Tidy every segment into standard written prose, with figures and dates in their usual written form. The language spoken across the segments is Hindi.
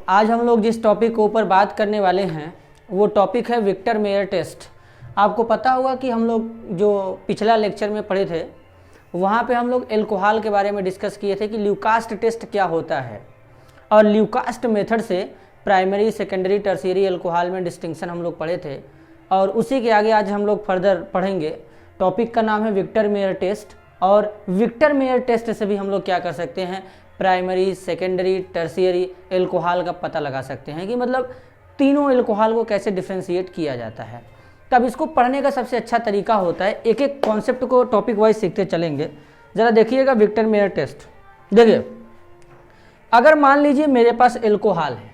आज हम लोग जिस टॉपिक के ऊपर बात करने वाले हैं वो टॉपिक है विक्टर मेयर टेस्ट। आपको पता होगा कि हम लोग जो पिछला लेक्चर में पढ़े थे वहाँ पे हम लोग एल्कोहल के बारे में डिस्कस किए थे कि ल्यूकास्ट टेस्ट क्या होता है और ल्यूकास्ट मेथड से प्राइमरी सेकेंडरी टर्शियरी एल्कोहल में डिस्टिंक्शन हम लोग पढ़े थे। और उसी के आगे आज हम लोग फर्दर पढ़ेंगे। टॉपिक का नाम है विक्टर मेयर टेस्ट और विक्टर मेयर टेस्ट से भी हम लोग क्या कर सकते हैं, प्राइमरी सेकेंडरी टर्शियरी एल्कोहल का पता लगा सकते हैं कि मतलब तीनों एल्कोहल को कैसे डिफ्रेंशिएट किया जाता है। तब इसको पढ़ने का सबसे अच्छा तरीका होता है एक एक कॉन्सेप्ट को टॉपिक वाइज सीखते चलेंगे। ज़रा देखिएगा विक्टर मेयर टेस्ट। देखिए, अगर मान लीजिए मेरे पास एल्कोहल है,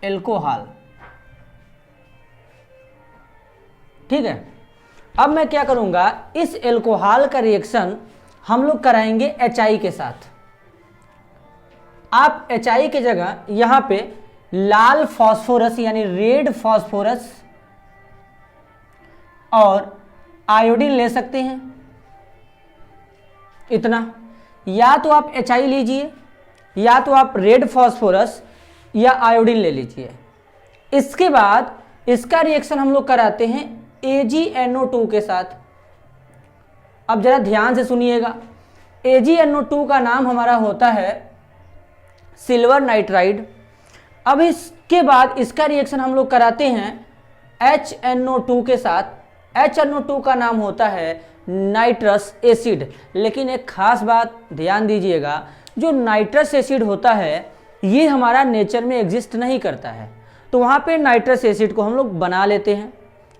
एल्कोहल, ठीक है। अब मैं क्या करूंगा, इस एल्कोहल का रिएक्शन हम लोग कराएंगे HI के साथ। आप HI के जगह यहां पे लाल फास्फोरस यानी रेड फास्फोरस और आयोडीन ले सकते हैं। इतना, या तो आप HI लीजिए या तो आप रेड फास्फोरस या आयोडीन ले लीजिए। इसके बाद इसका रिएक्शन हम लोग कराते हैं AgNO2 के साथ। अब जरा ध्यान से सुनिएगा, AgNO2 का नाम हमारा होता है सिल्वर नाइट्राइड। अब इसके बाद इसका रिएक्शन हम लोग कराते हैं HNO2 के साथ। HNO2 का नाम होता है नाइट्रस एसिड। लेकिन एक खास बात ध्यान दीजिएगा, जो नाइट्रस एसिड होता है ये हमारा नेचर में एग्जिस्ट नहीं करता है, तो वहाँ पे नाइट्रस एसिड को हम लोग बना लेते हैं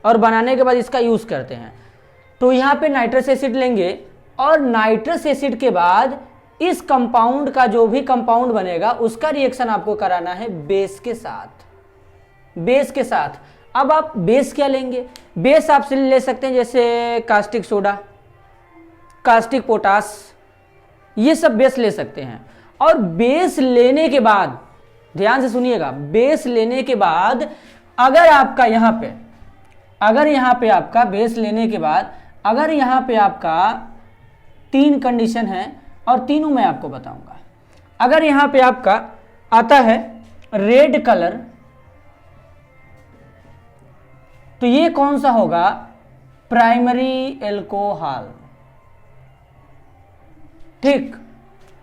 और बनाने के बाद इसका यूज़ करते हैं। तो यहाँ पे नाइट्रस एसिड लेंगे और नाइट्रस एसिड के बाद इस कंपाउंड का जो भी कंपाउंड बनेगा उसका रिएक्शन आपको कराना है बेस के साथ। बेस के साथ अब आप बेस क्या लेंगे, बेस आप ले सकते हैं जैसे कास्टिक सोडा, कास्टिक पोटास, ये सब बेस ले सकते हैं। और बेस लेने के बाद ध्यान से सुनिएगा, बेस लेने के बाद अगर आपका यहाँ पे, अगर यहाँ पे आपका बेस लेने के बाद अगर यहाँ पे आपका 3 कंडीशन है और तीनों मैं आपको बताऊंगा। अगर यहाँ पे आपका आता है रेड कलर, तो ये कौन सा होगा, प्राइमरी एल्कोहल। ठीक,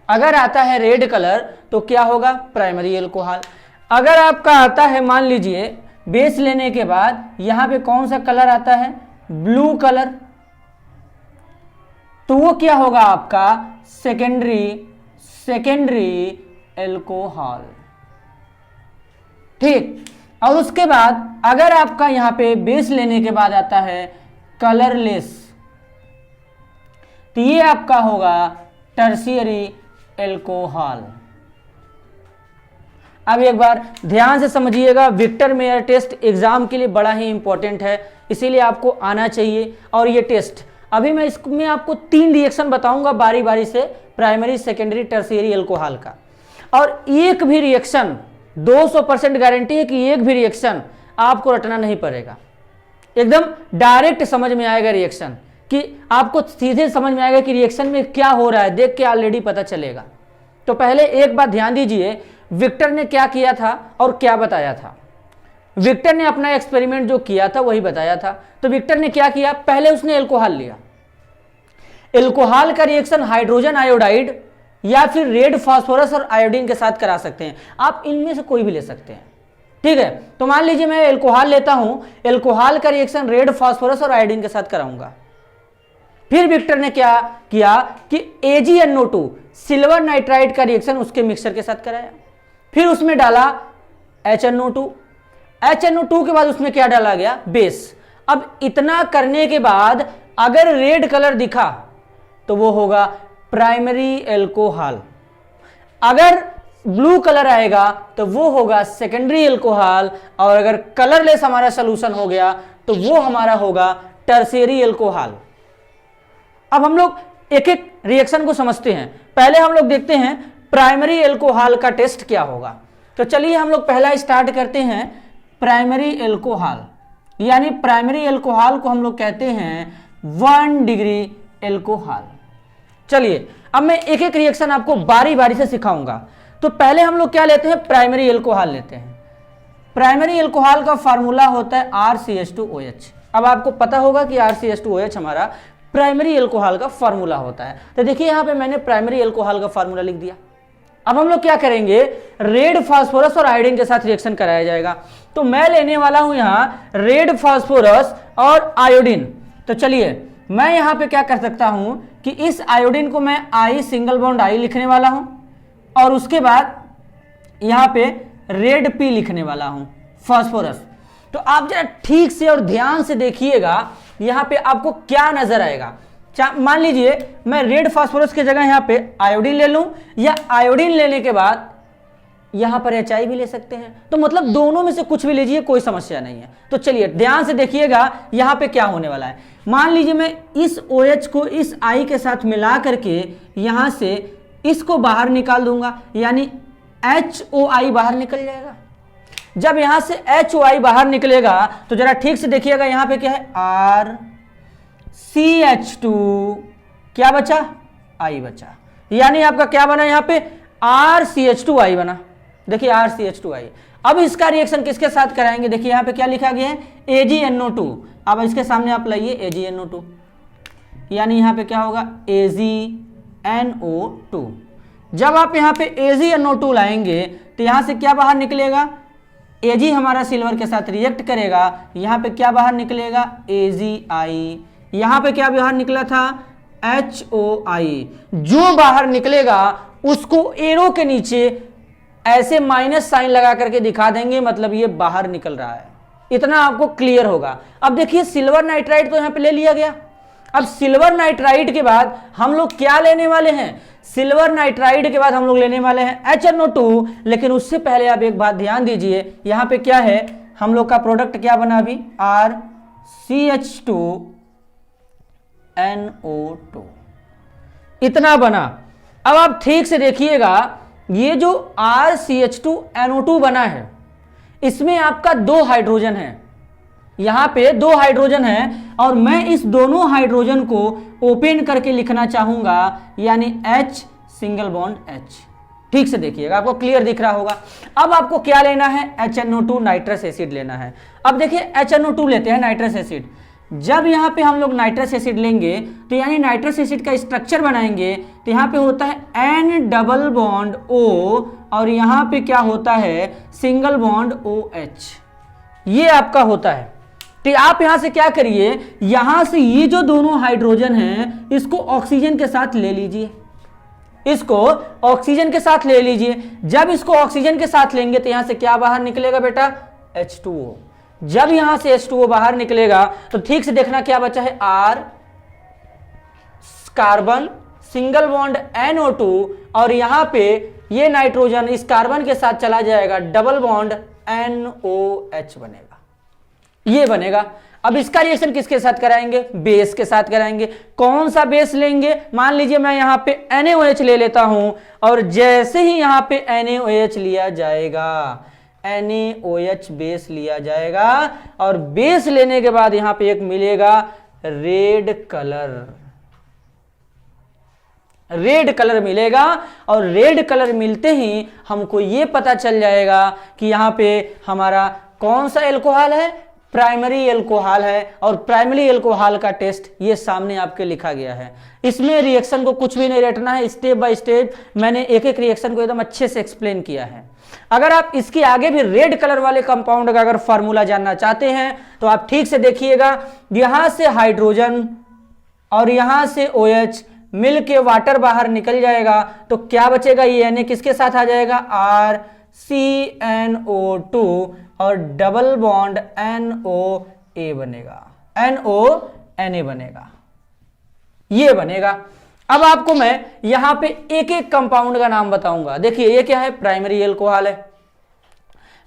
अगर आता है रेड कलर तो क्या होगा, प्राइमरी एल्कोहल। अगर आपका आता है, मान लीजिए बेस लेने के बाद यहां पे कौन सा कलर आता है, ब्लू कलर, तो वो क्या होगा आपका सेकेंडरी एल्कोहल। ठीक, और उसके बाद अगर आपका यहां पे बेस लेने के बाद आता है कलरलेस, तो ये आपका होगा टर्शियरी एल्कोहल। अब एक बार ध्यान से समझिएगा, विक्टर मेयर टेस्ट एग्जाम के लिए बड़ा ही इंपॉर्टेंट है, इसीलिए आपको आना चाहिए। और ये टेस्ट अभी मैं इसमें आपको 3 रिएक्शन बताऊंगा बारी बारी से, प्राइमरी सेकेंडरी टर्शियरी एल्कोहल का। और एक भी रिएक्शन 200% गारंटी है कि एक भी रिएक्शन आपको रटना नहीं पड़ेगा, एकदम डायरेक्ट समझ में आएगा रिएक्शन, कि आपको सीधे समझ में आएगा कि रिएक्शन में क्या हो रहा है, देख के ऑलरेडी पता चलेगा। तो पहले एक बात ध्यान दीजिए, विक्टर ने क्या किया था और क्या बताया था। विक्टर ने अपना एक्सपेरिमेंट जो किया था वही बताया था। तो विक्टर ने क्या किया, पहले उसने एल्कोहल लिया। एल्कोहल का रिएक्शन हाइड्रोजन आयोडाइड या फिर रेड फास्फोरस और आयोडीन के साथ करा सकते हैं, आप इनमें से कोई भी ले सकते हैं। ठीक है, तो मान लीजिए मैं एल्कोहल लेता हूं, एल्कोहल का रिएक्शन रेड फास्फोरस और आयोडीन के साथ कराऊंगा। फिर विक्टर ने क्या किया कि AgNO2 सिल्वर नाइट्राइड का रिएक्शन उसके मिक्सचर के साथ कराया, फिर उसमें डाला HNO2 के बाद उसमें क्या डाला गया, बेस। अब इतना करने के बाद अगर रेड कलर दिखा तो वो होगा प्राइमरी एल्कोहल, अगर ब्लू कलर आएगा तो वो होगा सेकेंडरी एल्कोहल, और अगर कलरलेस हमारा सोल्यूशन हो गया तो वो हमारा होगा टर्शियरी एल्कोहल। अब हम लोग एक एक रिएक्शन को समझते हैं। पहले हम लोग देखते हैं प्राइमरी एल्कोहल का टेस्ट क्या होगा। तो चलिए हम लोग पहला स्टार्ट करते हैं प्राइमरी एल्कोहल, यानी प्राइमरी एल्कोहल को हम लोग कहते हैं 1 डिग्री एल्कोहल। चलिए अब मैं एक एक रिएक्शन आपको बारी बारी से सिखाऊंगा। तो पहले हम लोग क्या लेते हैं, प्राइमरी एल्कोहल लेते हैं। प्राइमरी एल्कोहल का फार्मूला होता है RCH2OH। अब आपको पता होगा कि RCH2OH हमारा प्राइमरी एल्कोहल का फार्मूला होता है। तो देखिए यहां पे मैंने प्राइमरी एल्कोहल का फार्मूला लिख दिया। अब हम लोग क्या करेंगे, रेड फास्फोरस और आयोडीन के साथ रिएक्शन कराया जाएगा। तो मैं लेने वाला हूं यहां रेड फास्फोरस और आयोडीन। तो चलिए मैं यहां पे क्या कर सकता हूं कि इस आयोडीन को मैं I सिंगल बॉन्ड I लिखने वाला हूं और उसके बाद यहां पे रेड P लिखने वाला हूं फास्फोरस। तो आप जरा ठीक से और ध्यान से देखिएगा यहां पे आपको क्या नजर आएगा। मान लीजिए मैं रेड फास्फोरस की जगह यहां पे आयोडीन ले लूं या आयोडीन लेने के बाद यहां पर HI भी ले सकते हैं। तो मतलब दोनों में से कुछ भी लीजिए, कोई समस्या नहीं है। तो चलिए ध्यान से देखिएगा यहां पे क्या होने वाला है। मान लीजिए मैं इस OH को इस I के साथ मिला करके यहां से इसको बाहर निकाल दूंगा, यानी HOI बाहर निकल जाएगा। जब यहां से HOI बाहर निकलेगा तो जरा ठीक से देखिएगा यहां पे क्या है, RCH2 क्या बचा, I बचा, यानी आपका क्या बना यहां पे RCH2I बना। देखिए RCH2I। अब इसका रिएक्शन किसके साथ कराएंगे, देखिए यहां पे क्या लिखा गया है AgNO2। अब इसके सामने आप लाइए AgNO2, यानी यहां पे क्या होगा AgNO2। जब आप यहां पे AgNO2 लाएंगे तो यहां से क्या बाहर निकलेगा, Ag हमारा सिल्वर के साथ रिएक्ट करेगा, यहां पे क्या बाहर निकलेगा AgI, यहां पे क्या बाहर निकला था HOI। जो बाहर निकलेगा उसको एरो के नीचे ऐसे माइनस साइन लगा करके दिखा देंगे, मतलब ये बाहर निकल रहा है। इतना आपको क्लियर होगा। अब देखिए सिल्वर नाइट्राइड तो यहां पे ले लिया गया। अब सिल्वर नाइट्राइड के बाद हम लोग क्या लेने वाले हैं, सिल्वर नाइट्राइड के बाद हम लोग लेने वाले हैं HNO2। लेकिन उससे पहले आप एक बात ध्यान दीजिए, यहां पे क्या है, हम लोग का प्रोडक्ट क्या बना अभी RCH2NO2, इतना बना। अब आप ठीक से देखिएगा ये जो RCH2NO2 बना है इसमें आपका 2 हाइड्रोजन है, यहां पे 2 हाइड्रोजन है और मैं इस दोनों हाइड्रोजन को ओपन करके लिखना चाहूंगा, यानी H सिंगल बॉन्ड H। ठीक से देखिएगा आपको क्लियर दिख रहा होगा। अब आपको क्या लेना है, HNO2 नाइट्रस एसिड लेना है। अब देखिए HNO2 लेते हैं नाइट्रस एसिड। जब यहां पे हम लोग नाइट्रस एसिड लेंगे तो यानी नाइट्रस एसिड का स्ट्रक्चर बनाएंगे तो यहां पे होता है N डबल बॉन्ड O और यहां पे क्या होता है सिंगल बॉन्ड OH, ये आपका होता है। तो आप यहां से क्या करिए, यहां से ये जो दोनों हाइड्रोजन हैं इसको ऑक्सीजन के साथ ले लीजिए, इसको ऑक्सीजन के साथ ले लीजिए। जब इसको ऑक्सीजन के साथ लेंगे तो यहां से क्या बाहर निकलेगा बेटा, H2O। जब यहां से H2O बाहर निकलेगा तो ठीक से देखना क्या बचा है, R carbon single bond NO2 और यहां पे ये नाइट्रोजन इस कार्बन के साथ चला जाएगा, डबल बॉन्ड NOH बनेगा, ये बनेगा। अब इसका रिएक्शन किसके साथ कराएंगे, बेस के साथ कराएंगे। कौन सा बेस लेंगे, मान लीजिए मैं यहां पे NaOH ले लेता हूं और जैसे ही यहां पे NaOH लिया जाएगा, NaOH बेस लिया जाएगा और बेस लेने के बाद यहां पे एक मिलेगा रेड कलर, रेड कलर मिलेगा और रेड कलर मिलते ही हमको ये पता चल जाएगा कि यहां पे हमारा कौन सा एल्कोहल है, प्राइमरी एल्कोहल है। और प्राइमरी एल्कोहल का टेस्ट ये सामने आपके लिखा गया है। इसमें रिएक्शन को कुछ भी नहीं रटना है, स्टेप बाय स्टेप मैंने एक एक रिएक्शन को एकदम अच्छे से एक्सप्लेन किया है। अगर आप इसके आगे भी रेड कलर वाले कंपाउंड का अगर फार्मूला जानना चाहते हैं तो आप ठीक से देखिएगा, यहां से हाइड्रोजन और यहां से OH मिल के वाटर बाहर निकल जाएगा तो क्या बचेगा, ये Na किसके साथ आ जाएगा, RCNO2 और डबल बॉन्ड NOA बनेगा, NONA बनेगा, ये बनेगा। अब आपको मैं यहां पे एक एक कंपाउंड का नाम बताऊंगा। देखिए ये क्या है, प्राइमरी एल्कोहल है।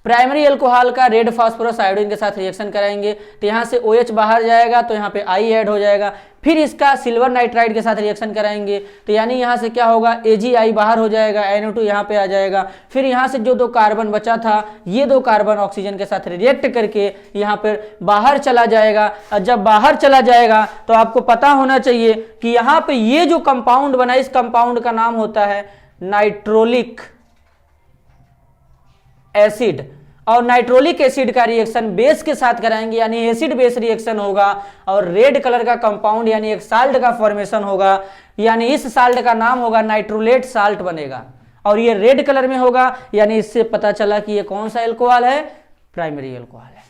प्राइमरी एल्कोहल का रेड फास्फोरस आयोडीन के साथ रिएक्शन कराएंगे तो यहां से OH बाहर जाएगा तो यहां पे I ऐड हो जाएगा। फिर इसका सिल्वर नाइट्राइड के साथ रिएक्शन कराएंगे तो यानी यहां से क्या होगा, AgI बाहर हो जाएगा, NO2 यहां पे आ जाएगा। फिर यहां से जो 2 कार्बन बचा था ये 2 कार्बन ऑक्सीजन के साथ रिएक्ट करके यहां पर बाहर चला जाएगा। और जब बाहर चला जाएगा तो आपको पता होना चाहिए कि यहां पे ये जो कंपाउंड बना इस कंपाउंड का नाम होता है नाइट्रोलिक एसिड और नाइट्रोलिक एसिड का रिएक्शन बेस के साथ कराएंगे, यानी एसिड बेस रिएक्शन होगा और रेड कलर का कंपाउंड यानी एक साल्ट का फॉर्मेशन होगा, यानी इस साल्ट का नाम होगा नाइट्रोलेट साल्ट बनेगा और ये रेड कलर में होगा, यानी इससे पता चला कि ये कौन सा एल्कोहल है, प्राइमरी एल्कोहल है।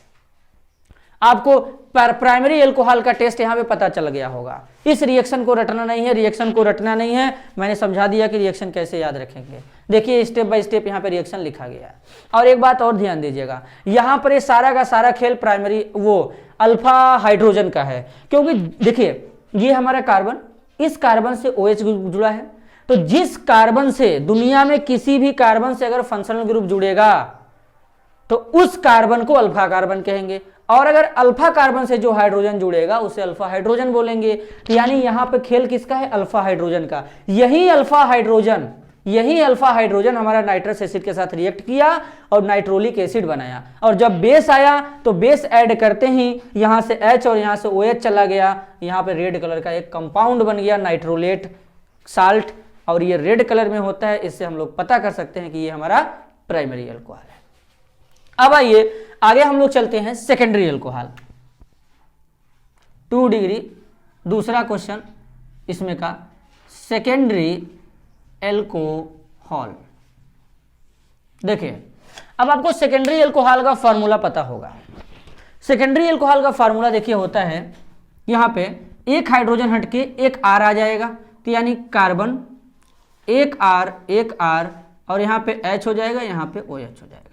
आपको प्राइमरी एल्कोहल का टेस्ट यहां पे पता चल गया होगा। इस रिएक्शन को रटना नहीं है, रिएक्शन को रटना नहीं है, मैंने समझा दिया कि रिएक्शन कैसे याद रखेंगे। देखिए स्टेप बाय स्टेप यहाँ पे रिएक्शन लिखा गया है। और एक बात और ध्यान दीजिएगा, यहाँ पर ये सारा का सारा खेल प्राइमरी वो अल्फा हाइड्रोजन का है, क्योंकि देखिए ये हमारा कार्बन, इस कार्बन से OH जुड़ा है, तो जिस कार्बन से दुनिया में किसी भी कार्बन से अगर फंक्शनल ग्रुप जुड़ेगा तो उस कार्बन को अल्फा कार्बन कहेंगे, और अगर अल्फा कार्बन से जो हाइड्रोजन जुड़ेगा उसे अल्फा हाइड्रोजन बोलेंगे। तो यानी यहां पे खेल किसका है, अल्फा हाइड्रोजन का। यही अल्फा हाइड्रोजन हमारा नाइट्रस एसिड के साथ रिएक्ट किया और नाइट्रोलिक एसिड बनाया, और जब बेस आया तो बेस ऐड करते ही यहां से H और यहां से OH चला गया, यहां पे रेड कलर का एक कंपाउंड बन गया नाइट्रोलेट साल्ट, और ये रेड कलर में होता है। इससे हम लोग पता कर सकते हैं कि ये हमारा प्राइमरी अल्कोहल है। अब आइए आगे हम लोग चलते हैं सेकेंडरी अल्कोहल। 2 डिग्री दूसरा क्वेश्चन इसमें का सेकेंडरी एल्कोहल। देखिए अब आपको सेकेंडरी एल्कोहल का फॉर्मूला पता होगा। सेकेंडरी एल्कोहल का फॉर्मूला देखिए होता है, यहां पे एक हाइड्रोजन हटके एक R आ जाएगा, तो यानी कार्बन एक R और यहां पे H हो जाएगा, यहां पे OH हो जाएगा।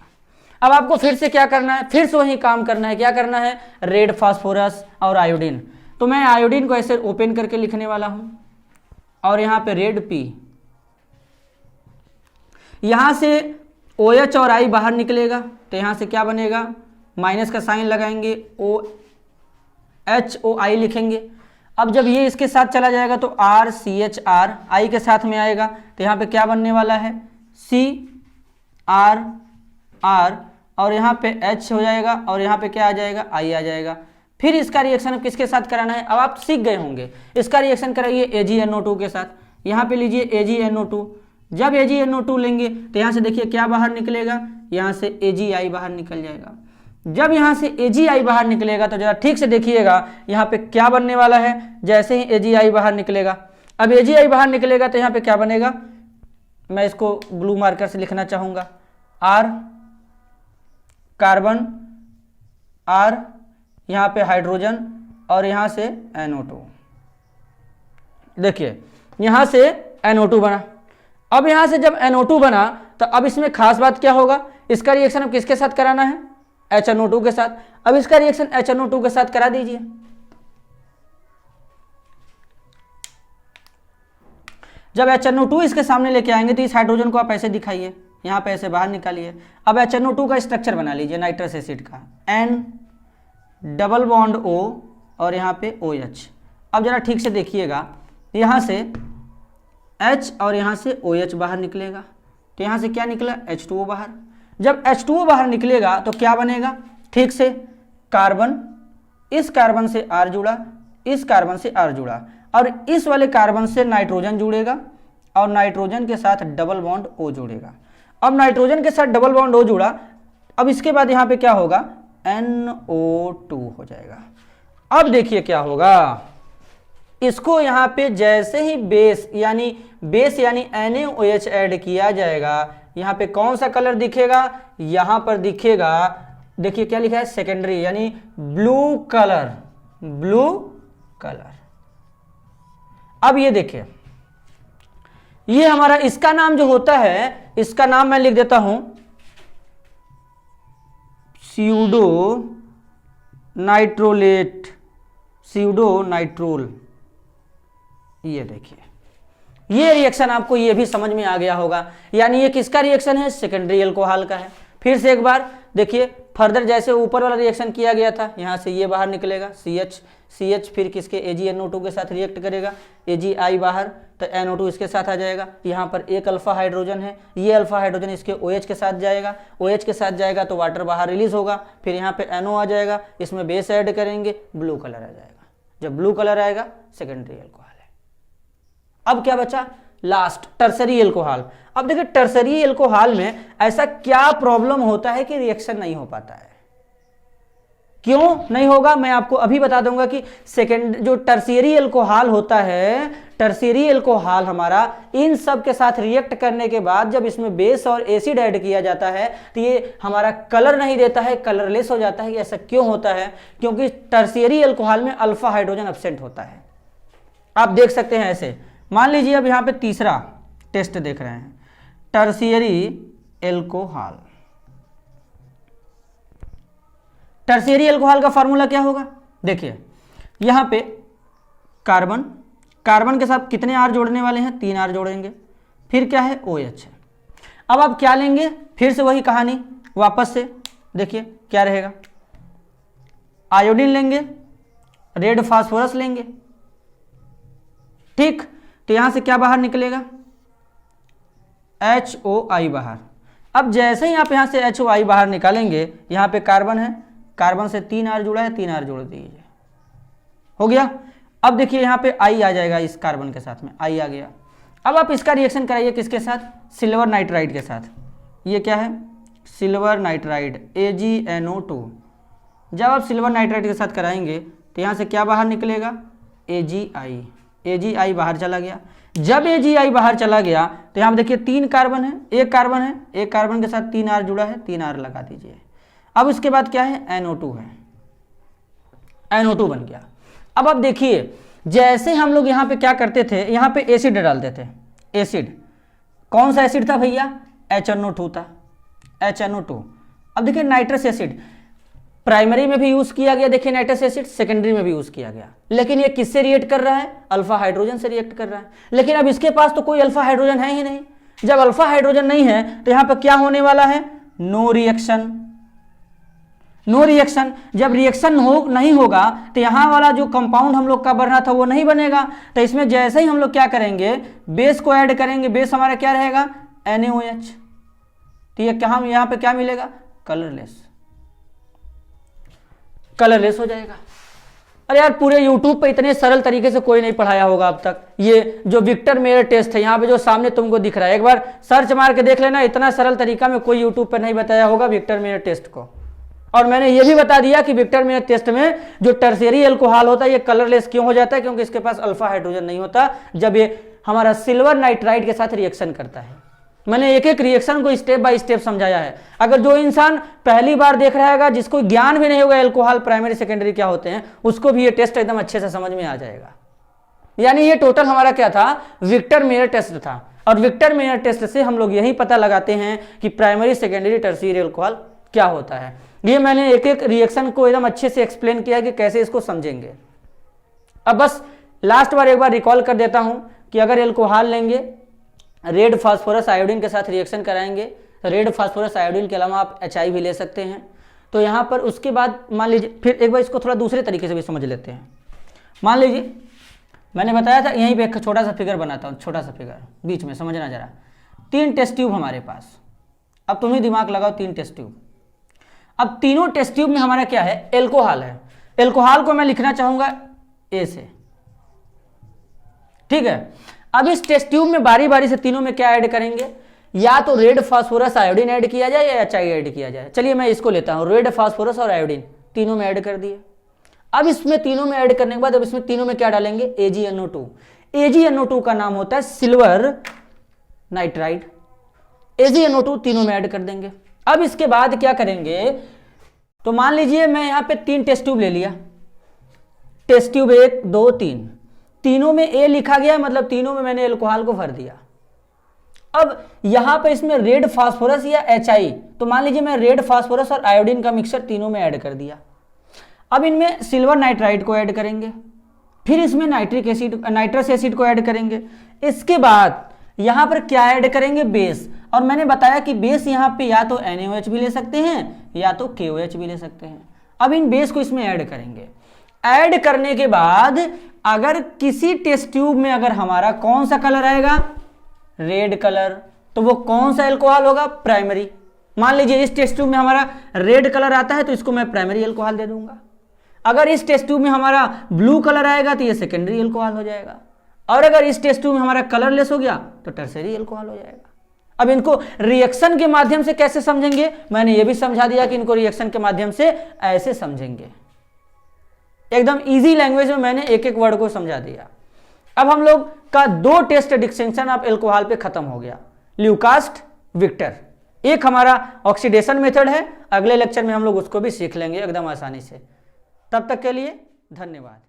अब आपको फिर से क्या करना है, फिर से वही काम करना है। क्या करना है, रेड फास्फोरस और आयोडीन। तो मैं आयोडीन को ऐसे ओपन करके लिखने वाला हूं, और यहां पे रेड P, यहां से OH और I बाहर निकलेगा, तो यहां से क्या बनेगा, माइनस का साइन लगाएंगे, OHOI लिखेंगे। अब जब ये इसके साथ चला जाएगा तो RCHR I के साथ में आएगा, तो यहाँ पे क्या बनने वाला है, CR और यहाँ पे H हो जाएगा, और यहाँ पे क्या आ जाएगा, I आ जाएगा। फिर इसका रिएक्शन किसके साथ कराना है, अब आप सीख गए होंगे। इसका रिएक्शन कराइए AgNO2 के साथ। यहाँ पे लीजिए AgNO2। जब AgNO2 लेंगे तो यहाँ से देखिए क्या बाहर निकलेगा, यहाँ से AgI बाहर निकल जाएगा। जब यहाँ से AgI बाहर निकलेगा तो जरा ठीक से देखिएगा यहाँ पे क्या बनने वाला है। जैसे ही AgI बाहर निकलेगा, अब AgI बाहर निकलेगा तो यहाँ पे क्या बनेगा, मैं इसको ब्लू मार्कर से लिखना चाहूँगा, R कार्बन, R यहाँ पे हाइड्रोजन और यहाँ से NO2। देखिए यहाँ से NO2 बना। अब यहाँ से जब NO2 बना तो अब इसमें खास बात क्या होगा, इसका रिएक्शन अब किसके साथ कराना है, HNO2 के साथ। अब इसका रिएक्शन HNO2 के साथ करा दीजिए। जब HNO2 इसके सामने लेके आएंगे तो इस हाइड्रोजन को आप ऐसे दिखाइए, यहाँ पे ऐसे बाहर निकालिए। अब HNO2 का स्ट्रक्चर बना लीजिए नाइट्रस एसिड का, N डबल बॉन्ड O और यहाँ पे OH। अब जरा ठीक से देखिएगा, यहाँ से H और यहाँ से OH बाहर निकलेगा, तो यहाँ से क्या निकला, H2O बाहर। जब H2O बाहर निकलेगा तो क्या बनेगा, ठीक से कार्बन, इस कार्बन से R जुड़ा, इस कार्बन से R जुड़ा, और इस वाले कार्बन से नाइट्रोजन जुड़ेगा और नाइट्रोजन के साथ डबल बॉन्ड O जुड़ेगा। अब नाइट्रोजन के साथ डबल बॉन्ड O जुड़ा, अब इसके बाद यहाँ पे क्या होगा, NO2 हो जाएगा। अब देखिए क्या होगा, इसको यहाँ पे जैसे ही बेस यानी NaOH ऐड किया जाएगा, यहाँ पे कौन सा कलर दिखेगा, यहाँ पर दिखेगा, देखिए क्या लिखा है, सेकेंडरी यानी ब्लू कलर, ब्लू कलर। अब ये देखिए, ये हमारा इसका नाम जो होता है, इसका नाम मैं लिख देता हूं स्यूडो नाइट्रोलेट, स्यूडो नाइट्रोल। ये देखिए, ये रिएक्शन आपको ये भी समझ में आ गया होगा, यानी ये किसका रिएक्शन है, सेकेंडरी अल्कोहल का है। फिर से एक बार देखिए, फर्दर जैसे ऊपर वाला रिएक्शन किया गया था, यहाँ से ये बाहर निकलेगा CH, फिर किसके AgNO2 के साथ रिएक्ट करेगा, AgI बाहर, तो NO2 इसके साथ आ जाएगा। यहाँ पर एक अल्फा हाइड्रोजन है, ये अल्फा हाइड्रोजन इसके OH के साथ जाएगा, OH के साथ जाएगा तो वाटर बाहर रिलीज होगा, फिर यहाँ पे NO आ जाएगा, इसमें बेस ऐड करेंगे, ब्लू कलर आ जाएगा। जब ब्लू कलर आएगा सेकेंडरी अल्कोहल है। अब क्या बचा, लास्ट टर्सरी एल्कोहल। अब देखिए टर्सरी एल्कोहल में ऐसा क्या प्रॉब्लम होता है कि रिएक्शन नहीं हो पाता है, क्यों नहीं होगा मैं आपको अभी बता दूंगा कि सेकेंड जो टर्शियरी एल्कोहल होता है, टर्शियरी एल्कोहल हमारा इन सब के साथ रिएक्ट करने के बाद जब इसमें बेस और एसिड ऐड किया जाता है तो ये हमारा कलर नहीं देता है, कलरलेस हो जाता है। ऐसा क्यों होता है? क्योंकि टर्शियरी एल्कोहल में अल्फा हाइड्रोजन एब्सेंट होता है। आप देख सकते हैं ऐसे, मान लीजिए अब यहाँ पे तीसरा टेस्ट देख रहे हैं, टर्शियरी एल्कोहल। टर्शियरी एल्कोहल का फार्मूला क्या होगा? देखिए यहां पे कार्बन, कार्बन के साथ कितने आर जोड़ने वाले हैं? 3 आर जोड़ेंगे, फिर क्या है? OH है। अब आप क्या लेंगे? फिर से वही कहानी वापस से देखिए क्या रहेगा, आयोडीन लेंगे, रेड फास्फोरस लेंगे, ठीक। तो यहां से क्या बाहर निकलेगा? HOI बाहर। अब जैसे ही आप यहां से HOI बाहर निकालेंगे, यहां पे कार्बन है, कार्बन से 3 आर जुड़ा है, 3 आर जोड़ दीजिए, हो गया। अब देखिए यहां पे I आ जाएगा, इस कार्बन के साथ में I आ गया। अब आप इसका रिएक्शन कराइए किसके साथ? सिल्वर नाइट्राइड के साथ। ये क्या है? Silver nitride AgNO2। जब आप सिल्वर नाइट्राइड के साथ कराएंगे तो यहां से क्या बाहर निकलेगा? AgI। AgI बाहर चला गया। जब AgI बाहर चला गया तो यहां देखिए 3 कार्बन है, एक कार्बन है, एक कार्बन के साथ 3 आर जुड़ा है, 3 आर लगा दीजिए। अब इसके बाद क्या है? NO2 है, NO2 बन गया। अब आप देखिए जैसे हम लोग यहाँ पे क्या करते थे, यहाँ पे एसिड डालते थे। एसिड कौन सा एसिड था भैया? HNO2 था, HNO2। अब देखिए नाइट्रस एसिड प्राइमरी में भी यूज किया गया, देखिए नाइट्रस एसिड सेकेंडरी में भी यूज किया गया, लेकिन ये किससे रिएक्ट कर रहा है? अल्फा हाइड्रोजन से रिएक्ट कर रहा है। लेकिन अब इसके पास तो कोई अल्फा हाइड्रोजन है ही नहीं। जब अल्फा हाइड्रोजन नहीं है तो यहाँ पर क्या होने वाला है? No reaction. नो रिएक्शन, जब रिएक्शन नहीं होगा तो यहाँ वाला जो कंपाउंड हम लोग का बनना था वो नहीं बनेगा। तो इसमें जैसे ही हम लोग क्या करेंगे? बेस को ऐड करेंगे। बेस हमारा क्या रहेगा? NaOH। तो ये क्या, यहाँ पे क्या मिलेगा? कलरलेस, कलरलेस हो जाएगा। अरे यार पूरे YouTube पे इतने सरल तरीके से कोई नहीं पढ़ाया होगा अब तक। ये जो विक्टर मेयर टेस्ट है यहाँ पे जो सामने तुमको दिख रहा है, एक बार सर्च मार के देख लेना, इतना सरल तरीका में कोई YouTube पे नहीं बताया होगा विक्टर मेयर टेस्ट को। और मैंने ये भी बता दिया कि विक्टर मेयर टेस्ट में जो टर्शियरी एल्कोहल होता है ये कलरलेस क्यों हो जाता है? क्योंकि इसके पास अल्फा हाइड्रोजन नहीं होता जब ये हमारा सिल्वर नाइट्राइड के साथ रिएक्शन करता है। मैंने एक एक रिएक्शन को स्टेप बाय स्टेप समझाया है। अगर जो इंसान पहली बार देख रहा है, जिसको ज्ञान भी नहीं होगा एल्कोहल प्राइमरी सेकेंडरी क्या होते हैं, उसको भी ये टेस्ट एकदम अच्छे से समझ में आ जाएगा। यानी ये टोटल हमारा क्या था? विक्टर मेयर टेस्ट था। और विक्टर मेयर टेस्ट से हम लोग यही पता लगाते हैं कि प्राइमरी सेकेंडरी टर्शियरी एल्कोहल क्या होता है। ये मैंने एक एक रिएक्शन को एकदम अच्छे से एक्सप्लेन किया कि कैसे इसको समझेंगे। अब बस लास्ट बार एक बार रिकॉल कर देता हूं कि अगर एल्कोहल लेंगे, रेड फास्फोरस आयोडीन के साथ रिएक्शन कराएंगे, रेड फास्फोरस आयोडीन के अलावा आप HI भी ले सकते हैं। तो यहाँ पर उसके बाद मान लीजिए, फिर एक बार इसको थोड़ा दूसरे तरीके से भी समझ लेते हैं। मान लीजिए मैंने बताया था यहीं पे एक छोटा सा फिगर बनाता हूँ, छोटा सा फिगर बीच में समझना जरा। 3 टेस्ट ट्यूब हमारे पास, अब तुम ही दिमाग लगाओ। 3 टेस्ट ट्यूब, अब तीनों टेस्ट ट्यूब में हमारा क्या है? एल्कोहल है। एल्कोहल को मैं लिखना चाहूंगा A से, ठीक है। अब इस टेस्ट ट्यूब में बारी बारी से तीनों में क्या ऐड करेंगे? या तो रेड फास्फोरस आयोडीन ऐड किया जाए या HI ऐड किया जाए। चलिए मैं इसको लेता हूं, रेड फास्फोरस और आयोडीन तीनों में ऐड कर दिए। अब इसमें तीनों में ऐड करने के बाद अब इसमें तीनों में क्या डालेंगे? AgNO2। AgNO2 का नाम होता है सिल्वर नाइट्राइड। AgNO2 तीनों में ऐड कर देंगे। अब इसके बाद क्या करेंगे? तो मान लीजिए मैं यहां पे 3 टेस्ट ट्यूब ले लिया, टेस्ट ट्यूब 1 2 3, तीनों में A लिखा गया, मतलब तीनों में मैंने एल्कोहल को भर दिया। अब यहां पे इसमें रेड फास्फोरस या HI, तो मान लीजिए मैं रेड फास्फोरस और आयोडीन का मिक्सचर तीनों में ऐड कर दिया। अब इनमें सिल्वर नाइट्राइड को ऐड करेंगे, फिर इसमें नाइट्रिक एसिड, नाइट्रस एसिड को ऐड करेंगे। इसके बाद यहां पर क्या ऐड करेंगे? बेस। और मैंने बताया कि बेस यहां पे या तो NaOH भी ले सकते हैं या तो KOH भी ले सकते हैं। अब इन बेस को इसमें ऐड करेंगे। ऐड करने के बाद अगर किसी टेस्ट ट्यूब में अगर हमारा कौन सा कलर आएगा? रेड कलर, तो वो कौन सा एल्कोहल होगा? प्राइमरी। मान लीजिए इस टेस्ट ट्यूब में हमारा रेड कलर आता है तो इसको मैं प्राइमरी एल्कोहल दे दूंगा। अगर इस टेस्ट ट्यूब में हमारा ब्लू कलर आएगा तो ये सेकेंडरी एल्कोहल हो जाएगा। और अगर इस टेस्ट ट्यूब में हमारा कलरलेस हो गया तो टर्सरी अल्कोहल हो जाएगा। अब इनको रिएक्शन के माध्यम से कैसे समझेंगे, मैंने ये भी समझा दिया कि इनको रिएक्शन के माध्यम से ऐसे समझेंगे। एकदम इजी लैंग्वेज में मैंने एक एक वर्ड को समझा दिया। अब हम लोग का 2 टेस्ट डिस्टिंक्शन ऑफ अल्कोहल पे खत्म हो गया, ल्यूकास्ट, विक्टर। एक हमारा ऑक्सीडेशन मेथड है, अगले लेक्चर में हम लोग उसको भी सीख लेंगे एकदम आसानी से। तब तक के लिए धन्यवाद।